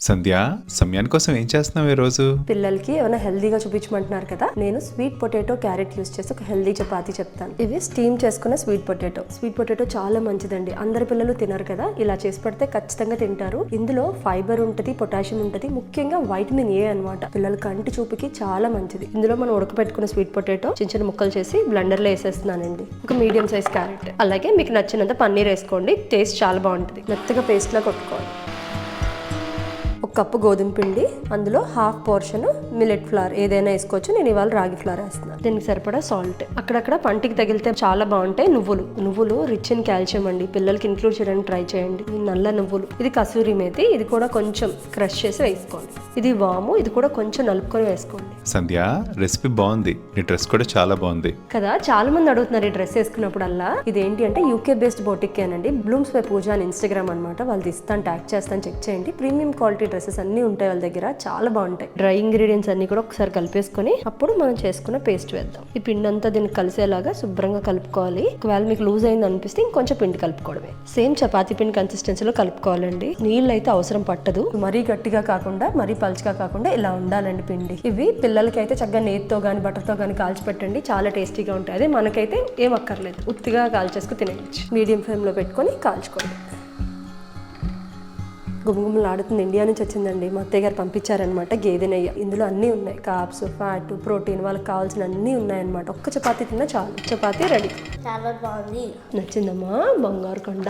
సంధ్య, సమయాని కోసం ఏం చేస్తున్నావు ఈ రోజు? పిల్లలకి ఏమైనా హెల్దీగా చూపించమంటున్నారు కదా, నేను స్వీట్ పొటాటో క్యారెట్ యూస్ చేసి ఒక హెల్దీ చపాతీ చెప్తాను. ఇవి స్టీమ్ చేసుకున్న స్వీట్ పొటాటో చాలా మంచిదండి. అందరి పిల్లలు తినరు కదా, ఇలా చేసి పెడితే ఖచ్చితంగా తింటారు. ఇందులో ఫైబర్ ఉంటది, పొటాషియం ఉంటది, ముఖ్యంగా వైటమిన్ ఏ అన్నమాట. పిల్లల కంటి చూపుకి చాలా మంచిది. ఇందులో మనం ఉడకపెట్టుకున్న స్వీట్ పొటాటో చిన్న చిన్న ముక్కలు చేసి బ్లెండర్ లో వేసేస్తున్నానండి. ఒక మీడియం సైజ్ క్యారెట్, అలాగే మీకు నచ్చినంత పన్నీర్ వేసుకోండి. టేస్ట్ చాలా బాగుంటుంది. మెత్తగా పేస్ట్ లా కొట్టుకోవాలి. ఒక కప్పు గోధుమ పిండి, అందులో హాఫ్ పోర్షన్ మిల్లెట్ ఫ్లవర్ ఏదైనా వేసుకోవచ్చు. నేను ఇవాళ రాగి ఫ్లవర్ వేస్తున్నాను. దీనికి సరిపడా సాల్ట్. అక్కడక్కడ పంటికి తగిలితే చాలా బాగుంటాయి నువ్వులు రిచ్ ఇన్ కాల్షియం అండి. పిల్లలకి ఇంక్లూడ్ చేయడానికి ట్రై చేయండి. నల్ల నువ్వులు, ఇది కసూరి మేతి, ఇది కూడా కొంచెం క్రష్ చేసి వేసుకోండి. ఇది వాము, ఇది కూడా కొంచెం నలుపుకొని వేసుకోండి. సంధ్య, రెసిపీ బాగుంది. నీ డ్రెస్ కూడా చాలా బాగుంది కదా. చాలా మంది అడుగుతున్నారు ఈ డ్రెస్ వేసుకున్నప్పుడల్లా. ఇదేంటి అంటే యూకే బేస్డ్ బోటిక్ అనండి. బ్లూమ్స్ బై పూజ అని ఇన్స్టాగ్రామ్ అనమాట. వాళ్ళు ఇస్తాను, ట్యాగ్ చేస్తాను, చెక్ చేయండి. ప్రీమియం క్వాలిటీ డ్రెస్సెస్ అన్ని ఉంటాయి వాళ్ళ దగ్గర, చాలా బాగుంటాయి. డ్రై ఇంగ్రీడియంట్స్ అన్ని కూడా ఒకసారి కలిపేసుకొని అప్పుడు మనం చేసుకున్న పేస్ట్ వేద్దాం. ఈ పిండి అంతా దీనికి కలిసేలాగా శుభ్రంగా కలుపుకోవాలి. ఒకవేళ మీకు లూజ్ అయింది అనిపిస్తే ఇంకొంచెం పిండి కలుపుకోవడమే. సేమ్ చపాతీ పిండి కన్సిస్టెన్సీలో కలుపుకోవాలండి. నీళ్ళు అయితే అవసరం పట్టదు. మరీ గట్టిగా కాకుండా మరీ పల్చగా కాకుండా ఇలా ఉండాలండి పిండి. ఇవి పిల్లలకి అయితే చక్కగా నేతితో గానీ బటర్తో గానీ కాల్చి పెట్టండి, చాలా టేస్టీగా ఉంటాయి. అదే మనకైతే ఏం అక్కర్లేదు, ఉత్తిగా కాల్చేసుకు తినేయచ్చు. మీడియం ఫ్లేమ్ లో పెట్టుకొని కాల్చుకోండి. గుమగుమలాడుతుంది. ఇండియా నుంచి వచ్చిందండి, మా అత్తయ్య గారు పంపించారనమాట. గేదె నెయ్యి. ఇందులో అన్నీ ఉన్నాయి, కార్బ్స్, ఫ్యాట్, ప్రోటీన్, వాళ్ళకి కావాల్సిన అన్నీ ఉన్నాయన్నమాట. ఒక్క చపాతీ తిన్నా చాలు. చపాతీ రెడీ. చాలా బాగుంది. నచ్చిందమ్మా బంగారు కొండ.